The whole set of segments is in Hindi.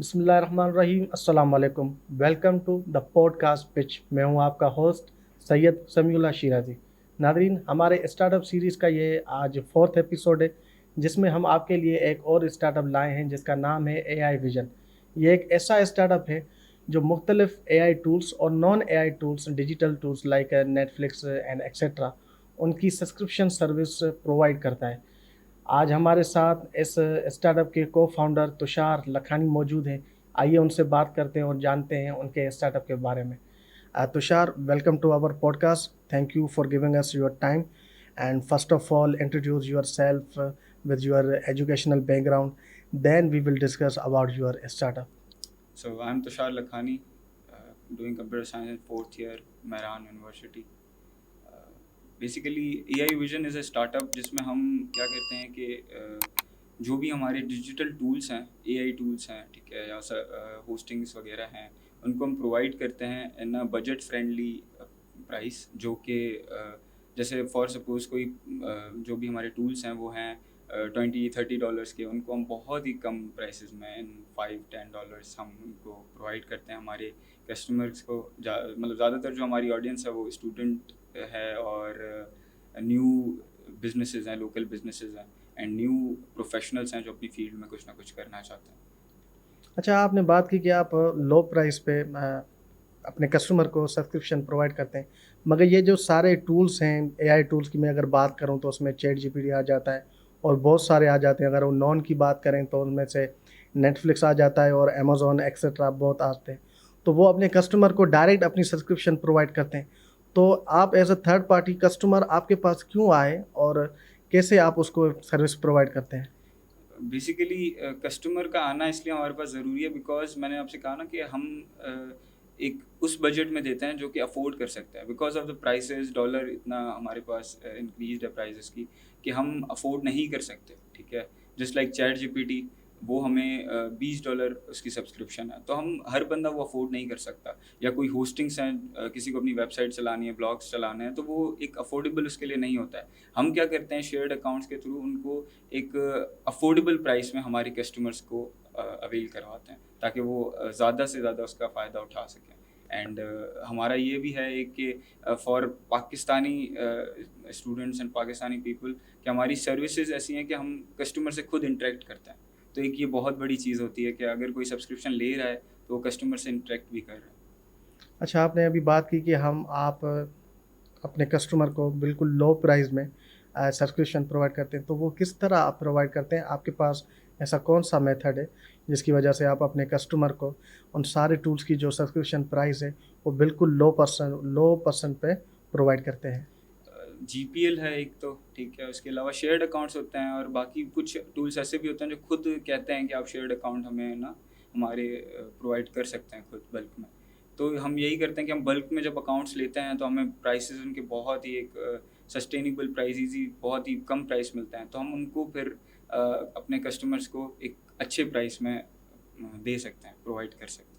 बिस्मिल्लाहिर्रहमानिर्रहीम अस्सलाम वालेकुम। Welcome to the podcast pitch. मैं हूं आपका होस्ट सैयद समीउल्लाह शिराजी। नादरीन, हमारे स्टार्टअप सीरीज़ का ये आज 4th एपिसोड है, जिसमें हम आपके लिए एक और स्टार्टअप लाए हैं जिसका नाम है AI विजन। ये एक ऐसा स्टार्टअप है जो मुख्तलिफ AI टूल्स और non AI tools, digital tools like Netflix and etcetera, उनकी सब्सक्रिप्शन सर्विस प्रोवाइड करता है। आज हमारे साथ इस स्टार्टअप के को फाउंडर तुषार लखानी मौजूद हैं। आइए उनसे बात करते हैं और जानते हैं उनके स्टार्टअप के बारे में। Tushar, welcome to our podcast. Thank you for giving us your time and first of all introduce yourself with your educational background, then we will discuss about your startup. So I'm Tushar Lakhani, doing computer science in 4th year, Mehran University. Basically AI vision is a startup जिसमें हम क्या कहते हैं कि जो भी हमारे डिजिटल टूल्स हैं, AI टूल्स हैं, ठीक है, या होस्टिंग्स वगैरह हैं, उनको हम प्रोवाइड करते हैं इन अ बजट फ्रेंडली प्राइस, जो कि जैसे फॉर सपोज़ कोई जो भी हमारे टूल्स हैं वो हैं $20-30 के, उनको हम बहुत ही कम प्राइसेस में इन $5-10 हम उनको प्रोवाइड करते हैं हमारे कस्टमर्स को। मतलब ज़्यादातर जो हमारी ऑडियंस है वो स्टूडेंट है और न्यू बिजनेसेस हैं, लोकल बिजनेसेस हैं एंड न्यू प्रोफेशनल्स हैं जो अपनी फील्ड में कुछ ना कुछ करना चाहते हैं। अच्छा, आपने बात की कि आप लो प्राइस पे अपने कस्टमर को सब्सक्रिप्शन प्रोवाइड करते हैं, मगर ये जो सारे टूल्स हैं, AI टूल्स की मैं अगर बात करूँ तो उसमें चैट जीपीटी आ जाता है और बहुत सारे आ जाते हैं। अगर वो नॉन की बात करें तो उनमें से नेटफ्लिक्स आ जाता है और अमेज़ॉन एक्सेट्रा बहुत आते हैं। तो वो अपने कस्टमर को डायरेक्ट अपनी सब्सक्रिप्शन प्रोवाइड करते हैं। तो आप as a third party customer आपके पास क्यों आए और कैसे आप उसको सर्विस प्रोवाइड करते हैं? बेसिकली कस्टमर का आना इसलिए हमारे पास ज़रूरी है बिकॉज मैंने आपसे कहा ना कि हम एक उस बजट में देते हैं जो कि अफोर्ड कर सकता है। Because of the prices, dollar इतना हमारे पास इंक्रीज है प्राइसेस की कि हम अफोर्ड नहीं कर सकते, ठीक है। जस्ट लाइक चैट जीपीटी, वो हमें $20 उसकी सब्सक्रिप्शन है, तो हम हर बंदा वो अफोर्ड नहीं कर सकता। या कोई होस्टिंग्स हैं, किसी को अपनी वेबसाइट चलानी है, ब्लॉग्स चलाने हैं, तो वो एक अफोर्डेबल उसके लिए नहीं होता है। हम क्या करते हैं, शेयर्ड अकाउंट्स के थ्रू उनको एक अफोर्डेबल प्राइस में हमारे कस्टमर्स को अवेल करवाते हैं ताकि वो ज़्यादा से ज़्यादा उसका फ़ायदा उठा सकें। एंड हमारा ये भी है एक कि for Pakistani students and Pakistani people कि हमारी सर्विसेज ऐसी हैं कि हम कस्टमर से खुद इंटरेक्ट करते हैं। तो एक ये बहुत बड़ी चीज़ होती है कि अगर कोई सब्सक्रिप्शन ले रहा है तो वो कस्टमर से इंटरेक्ट भी कर रहा है। अच्छा, आपने अभी बात की कि आप अपने कस्टमर को बिल्कुल लो प्राइस में सब्सक्रिप्शन प्रोवाइड करते हैं, तो वो किस तरह आप प्रोवाइड करते हैं? आपके पास ऐसा कौन-सा मेथड है, जिसकी वजह से आप अपने कस्टमर को उन सारे टूल्स की जो सब्सक्रिप्शन प्राइस है, वो बिल्कुल लो परसेंट पे प्रोवाइड करते हैं? GPL है एक, तो ठीक है, उसके अलावा शेयर्ड अकाउंट्स होते हैं और बाकी कुछ टूल्स ऐसे भी होते हैं जो खुद कहते हैं कि आप शेयर्ड अकाउंट हमें ना हमारे प्रोवाइड कर सकते हैं खुद बल्क में। तो हम यही करते हैं कि हम बल्क में जब अकाउंट्स लेते हैं तो हमें प्राइसेस उनके बहुत ही एक सस्टेनेबल प्राइसेस ही बहुत ही कम प्राइस मिलते हैं, तो हम उनको फिर अपने कस्टमर्स को एक अच्छे प्राइस में दे सकते हैं, प्रोवाइड कर सकते हैं।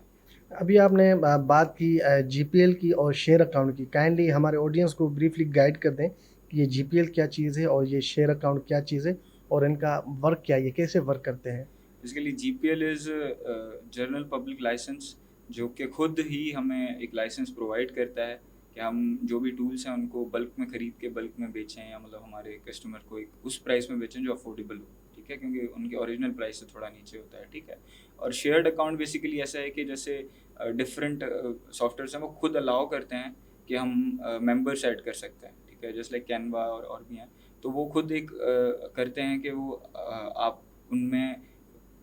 अभी आपने बात की जीपीएल की और शेयर अकाउंट की। काइंडली हमारे ऑडियंस को ब्रीफली गाइड कर दें कि ये जीपीएल क्या चीज़ है और ये शेयर अकाउंट क्या चीज़ है और इनका वर्क क्या है, ये कैसे वर्क करते हैं? Basically GPL is general public license, जो कि खुद ही हमें एक लाइसेंस प्रोवाइड करता है कि हम जो भी टूल्स हैं उनको बल्क में ख़रीद के बल्क में बेचें, या मतलब हमारे कस्टमर को एक उस प्राइस में बेचें जो अफोर्डेबल हो, ठीक है, क्योंकि उनके ओरिजिनल प्राइस से थोड़ा नीचे होता है, ठीक है। और शेयर्ड अकाउंट बेसिकली ऐसा है कि जैसे डिफरेंट सॉफ्टवेयर्स हैं वो खुद अलाउ करते हैं कि हम मेंबर्स ऐड कर सकते हैं, ठीक है, जैसे लाइक कैनवा और भी हैं। तो वो खुद एक करते हैं कि वो आप उनमें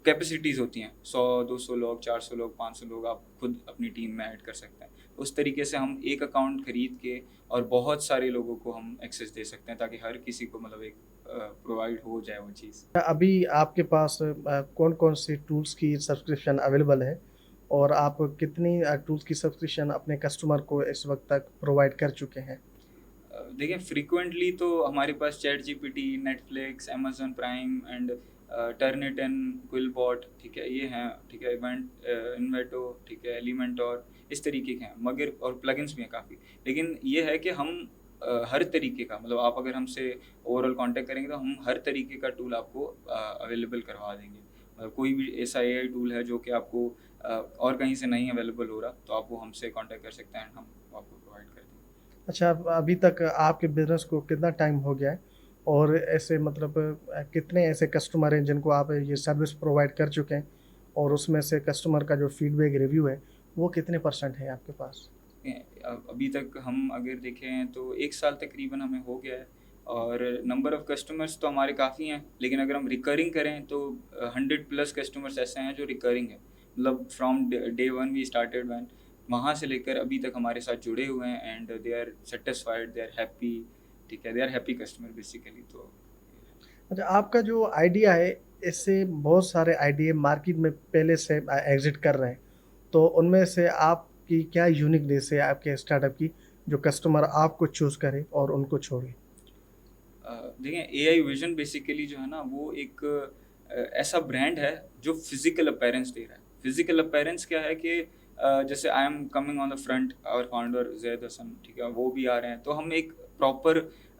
कैपेसिटीज़ होती हैं, 100-200 लोग, 400 लोग, 500 लोग आप खुद अपनी टीम में ऐड कर सकते हैं। उस तरीके से हम एक अकाउंट खरीद के और बहुत सारे लोगों को हम एक्सेस दे सकते हैं ताकि हर किसी को मतलब एक प्रोवाइड हो जाए वो चीज़। अभी आपके पास कौन-कौन सी टूल्स की सब्सक्रिप्शन अवेलेबल है और आप कितनी टूल्स की सब्सक्रिप्शन अपने कस्टमर को इस वक़्त तक प्रोवाइड कर चुके हैं? देखिए फ्रीक्वेंटली तो हमारे पास chat GPT, Netflix, Amazon Prime and Turnitin, QuillBot, ठीक है, ये हैं, ठीक है, इन्वेटो, ठीक है, एलिमेंटोर, इस तरीके के हैं, मगर और प्लगइन्स भी हैं काफ़ी। लेकिन ये है कि हम हर तरीके का, मतलब आप अगर हमसे ओवरऑल कांटेक्ट करेंगे तो हम हर तरीके का टूल आपको अवेलेबल करवा देंगे। कोई भी ऐसा एआई टूल है जो कि आपको और कहीं से नहीं अवेलेबल हो रहा, तो आप वो हमसे कांटेक्ट कर सकते हैं, हम आपको प्रोवाइड कर देंगे। अच्छा, अब अभी तक आपके बिज़नेस को कितना टाइम हो गया है? और ऐसे मतलब कितने ऐसे कस्टमर हैं जिनको आप ये सर्विस प्रोवाइड कर चुके हैं? और उसमें से कस्टमर का जो फीडबैक रिव्यू है, वो कितने परसेंट है आपके पास? अभी तक हम अगर देखें तो 1 साल तकरीबन हमें हो गया है, और नंबर ऑफ़ कस्टमर्स तो हमारे काफ़ी हैं, लेकिन अगर हम रिकरिंग करें तो 100 प्लस कस्टमर्स ऐसे हैं जो रिकरिंग हैं। मतलब from day one we started when, वहाँ से लेकर अभी तक हमारे साथ जुड़े हुए हैं, and they are satisfied, they are happy, ठीक है? They are happy customer basically. तो अच्छा, आपका जो आइडिया है, इससे बहुत सारे आइडिया मार्केट में पहले से एग्ज़िट कर रहे हैं। तो उनमें से आपकी क्या यूनिकनेस है आपके स्टार्टअप की, जो कस्टमर आपको चूज़ करे और उनको छोड़े? देखिए, एआई विज़न बेसिकली जो है ना, वो एक ऐसा ब्रांड है जो फिज़िकल अपीयरेंस दे रहा है। फिज़िकल अपीयरेंस क्या है कि जैसे I am coming on the front, our founder Zaid Hasan, ठीक है? वो भी आ रहे हैं, तो हम एक प्रॉपर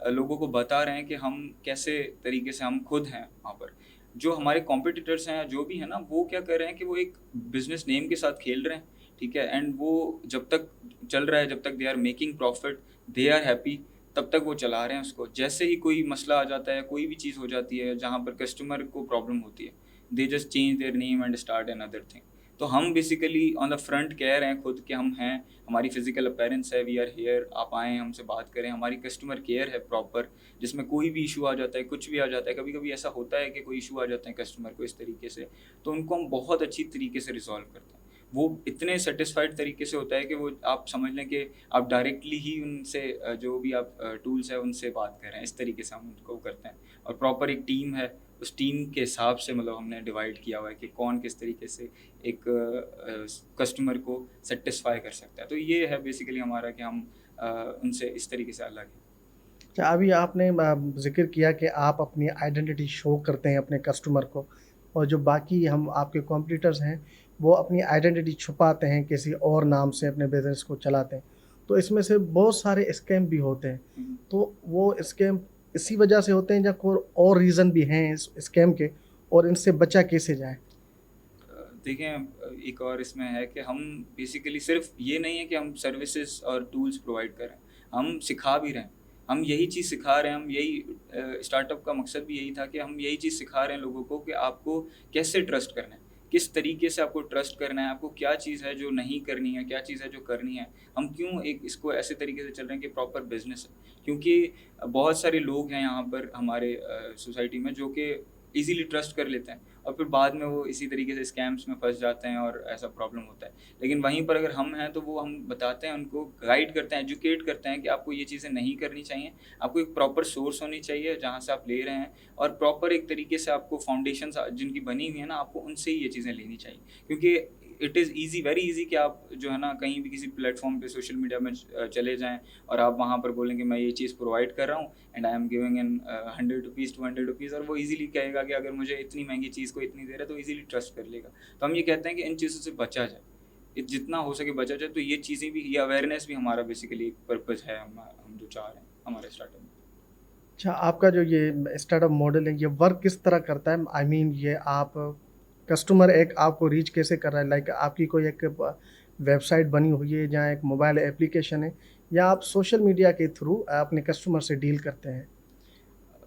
लोगों को बता रहे हैं कि हम कैसे तरीके से हम खुद हैं वहाँ पर। जो हमारे कॉम्पिटिटर्स हैं, जो भी है ना, वो क्या कर रहे हैं कि वो एक बिज़नेस नेम के साथ खेल रहे हैं, ठीक है? एंड वो जब तक चल रहा है, जब तक they are making profit, they are happy, तब तक वो चला रहे हैं उसको। जैसे ही कोई मसला आ जाता है, कोई भी चीज़ हो जाती है जहाँ पर कस्टमर को प्रॉब्लम होती है, they just change their name and start another thing. तो हम बेसिकली ऑन द फ्रंट कह रहे हैं खुद कि हम हैं, हमारी फिज़िकल अपीयरेंस है, वी आर हियर, आप आएँ, हमसे बात करें। हमारी कस्टमर केयर है प्रॉपर, जिसमें कोई भी इश्यू आ जाता है, कुछ भी आ जाता है, कभी-कभी ऐसा होता है कि कोई इश्यू आ जाते हैं कस्टमर को इस तरीके से, तो उनको हम बहुत अच्छी तरीके से रिज़ॉल्व करते हैं। वो इतने सैटिस्फाइड तरीके से होता है कि वो आप समझ लें कि आप डायरेक्टली ही उनसे जो भी आप टूल्स है उनसे बात कर रहे हैं, इस तरीके से हम उनको करते हैं। और प्रॉपर एक टीम है, उस टीम के हिसाब से मतलब हमने डिवाइड किया हुआ है कि कौन किस तरीके से एक कस्टमर को सेटिस्फाई कर सकता है। तो ये है बेसिकली हमारा कि हम उनसे इस तरीके से अलग हैं। अच्छा, अभी आपने ज़िक्र किया कि आप अपनी आइडेंटिटी शो करते हैं अपने कस्टमर को, और जो बाकी हम आपके कॉम्पिटिटर्स हैं, वो अपनी आइडेंटिटी छुपाते हैं, किसी और नाम से अपने बिज़नेस को चलाते हैं। तो इसमें से बहुत सारे स्कैम भी होते हैं। हम्म। तो वो स्कैम इसी वजह से होते हैं या कोई और रीज़न भी हैं इस स्कैम के, और इनसे बचा कैसे जाए? देखें, एक और इसमें है कि हम बेसिकली सिर्फ ये नहीं है कि हम सर्विसेज और टूल्स प्रोवाइड कर रहे हैं, हम सिखा भी रहे हैं। हम यही चीज़ सिखा रहे हैं, हम यही स्टार्टअप का मकसद भी यही था कि हम यही चीज़ सिखा रहे हैं लोगों को कि आपको कैसे ट्रस्ट करना है, किस तरीके से आपको ट्रस्ट करना है, आपको क्या चीज़ है जो नहीं करनी है, क्या चीज़ है जो करनी है। हम क्यों एक इसको ऐसे तरीके से चल रहे हैं कि प्रॉपर बिजनेस है, क्योंकि बहुत सारे लोग हैं यहाँ पर हमारे सोसाइटी में जो कि ईज़िली ट्रस्ट कर लेते हैं, और फिर बाद में वो इसी तरीके से स्कैम्स में फँस जाते हैं और ऐसा प्रॉब्लम होता है। लेकिन वहीं पर अगर हम हैं तो वो हम बताते हैं, उनको गाइड करते हैं, एजुकेट करते हैं कि आपको ये चीज़ें नहीं करनी चाहिए। आपको एक प्रॉपर सोर्स होनी चाहिए जहाँ से आप ले रहे हैं, और प्रॉपर एक तरीके से आपको फाउंडेशंस जिनकी बनी हुई है ना, आपको उनसे ही ये चीज़ें लेनी चाहिए। क्योंकि it is easy, very easy कि आप जो है ना कहीं भी किसी प्लेटफ़ॉर्म पे सोशल मीडिया में चले जाएँ, और आप वहाँ पर बोलेंगे मैं ये चीज़ प्रोवाइड कर रहा हूँ and I am giving in 100 rupees, 200 rupees, और वो ईज़िली कहेगा कि अगर मुझे इतनी महँगी चीज़ को इतनी दे रहा है तो ईज़िली ट्रस्ट कर लेगा। तो हम ये कहते हैं कि इन चीज़ों से बचा जाए, जितना हो सके बचा जाए। तो ये चीज़ें भी, ये अवेयरनेस भी हमारा बेसिकली एक पर्पज़ है, हम जो चाह रहे हैं हमारे स्टार्टअप में। अच्छा, आपका जो ये स्टार्टअप मॉडल है, ये वर्क किस तरह करता है? आई मीन ये आप कस्टमर एक आपको रीच कैसे कर रहा है? लाइक आपकी कोई एक वेबसाइट बनी हुई है, जहाँ एक मोबाइल एप्लीकेशन है, या आप सोशल मीडिया के थ्रू अपने कस्टमर से डील करते हैं?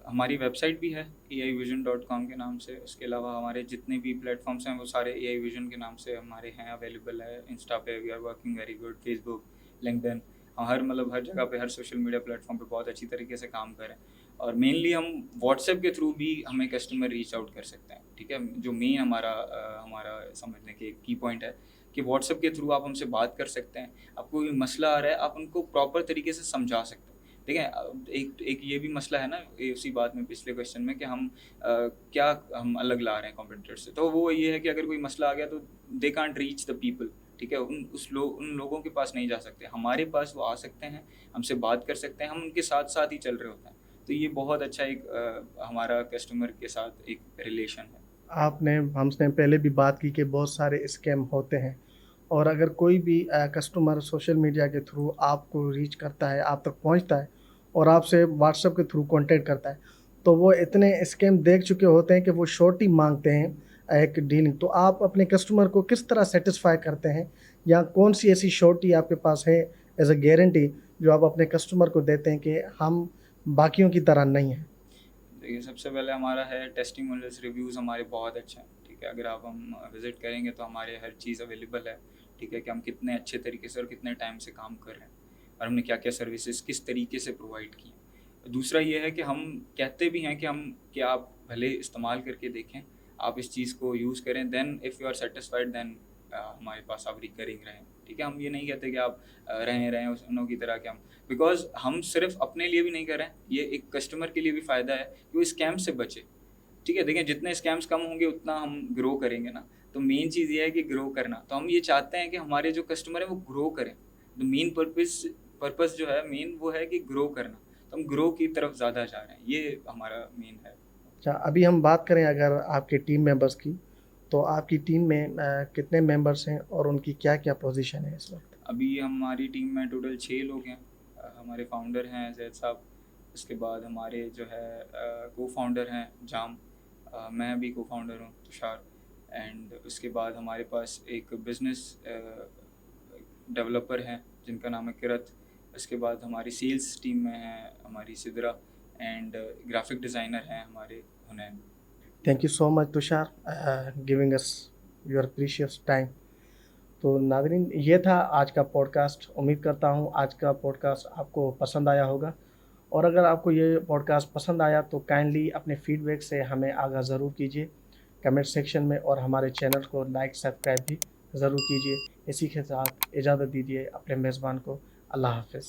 हमारी वेबसाइट भी है aivision.com के नाम से। उसके अलावा हमारे जितने भी प्लेटफॉर्म्स हैं वो सारे एआई विजन के नाम से हमारे हैं, अवेलेबल है। इंस्टा पे we are working very good, Facebook, LinkedIn, हर मतलब हर जगह पे, हर सोशल मीडिया प्लेटफॉर्म पे बहुत अच्छी तरीके से काम करें। और मेनली हम व्हाट्सएप के थ्रू भी हमें कस्टमर रीच आउट कर सकते हैं, ठीक है? जो मेन हमारा समझने के की पॉइंट है कि व्हाट्सएप के थ्रू आप हमसे बात कर सकते हैं। आपको कोई मसला आ रहा है, आप उनको प्रॉपर तरीके से समझा सकते हैं। ठीक है? एक एक ये भी मसला है ना, ये उसी बात में पिछले क्वेश्चन में कि क्या हम अलग ला रहे हैं कॉम्पिटिटर से, तो वो ये है कि अगर कोई मसला आ गया तो they can't reach the people, ठीक है? उन लोगों के पास नहीं जा सकते, हमारे पास वो आ सकते हैं, हमसे बात कर सकते हैं, हम उनके साथ साथ ही चल रहे होते हैं। तो ये बहुत अच्छा एक हमारा कस्टमर के साथ एक रिलेशन है। आपने हमसे पहले भी बात की कि बहुत सारे स्कैम होते हैं, और अगर कोई भी कस्टमर सोशल मीडिया के थ्रू आपको रीच करता है, आप तक पहुंचता है, और आपसे व्हाट्सएप के थ्रू कांटेक्ट करता है, तो वो इतने स्कैम देख चुके होते हैं कि वो श्योरिटी मांगते हैं एक डीलिंग, तो आप अपने कस्टमर को किस तरह सेटिस्फाई करते हैं, या कौन सी ऐसी श्योरिटी आपके पास है एज अ गारंटी जो आप अपने कस्टमर को देते हैं कि हम बाकियों की तरह नहीं हैं? देखिए, सबसे पहले हमारा है टेस्टिमोनियल्स, रिव्यूज़ हमारे बहुत अच्छे हैं, ठीक है? अगर आप हम विज़िट करेंगे तो हमारे हर चीज़ अवेलेबल है, ठीक है? कि हम कितने अच्छे तरीके से और कितने टाइम से काम कर रहे हैं और हमने क्या-क्या सर्विसेज़ किस तरीके से प्रोवाइड की हैं। दूसरा ये है कि हम कहते भी हैं कि आप भले इस्तेमाल करके देखें, आप इस चीज़ को यूज़ करें, then if you are satisfied then हमारे पास आप रिकरिंग रहें, ठीक है? हम ये नहीं कहते कि आप रहें उन्हों की तरह कि हम, बिकॉज़ हम सिर्फ़ अपने लिए भी नहीं कर रहे हैं, ये एक कस्टमर के लिए भी फ़ायदा है कि वो स्कैम से बचे, ठीक है? देखिए, जितने स्कैम्स कम होंगे उतना हम ग्रो करेंगे ना, तो मेन चीज़ ये है कि ग्रो करना। तो हम ये चाहते हैं कि हमारे जो कस्टमर हैं वो ग्रो करें। द मेन पर्पस जो है मेन वो है कि ग्रो करना, तो हम ग्रो की तरफ ज़्यादा जा रहे हैं, ये हमारा मेन है। अच्छा, अभी हम बात करें अगर आपके टीम मेंबर्स की, तो आपकी टीम में कितने मेंबर्स हैं और उनकी क्या-क्या पोजीशन है इस वक़्त? अभी हमारी टीम में टोटल 6 लोग हैं। हमारे फाउंडर हैं ज़ैद साहब, उसके बाद हमारे जो है को-फाउंडर हैं जाम, मैं भी को-फाउंडर हूँ तुषार, एंड उसके बाद हमारे पास एक बिज़नेस डेवलपर हैं जिनका नाम है किरत। उसके बाद हमारी सेल्स टीम में है हमारी सिद्रा, एंड ग्राफिक डिज़ाइनर हैं हमारे Hunain. Thank you so much Tushar, giving us your precious time. तो नाज़रीन, ये था आज का पॉडकास्ट। उम्मीद करता हूँ आज का पॉडकास्ट आपको पसंद आया होगा, और अगर आपको ये पॉडकास्ट पसंद आया तो काइंडली अपने फीडबैक से हमें आगाह ज़रूर कीजिए कमेंट सेक्शन में, और हमारे चैनल को लाइक सब्सक्राइब भी ज़रूर कीजिए। इसी के साथ इजाज़त दीजिए अपने मेज़बान को। अल्लाह हाफ़िज़।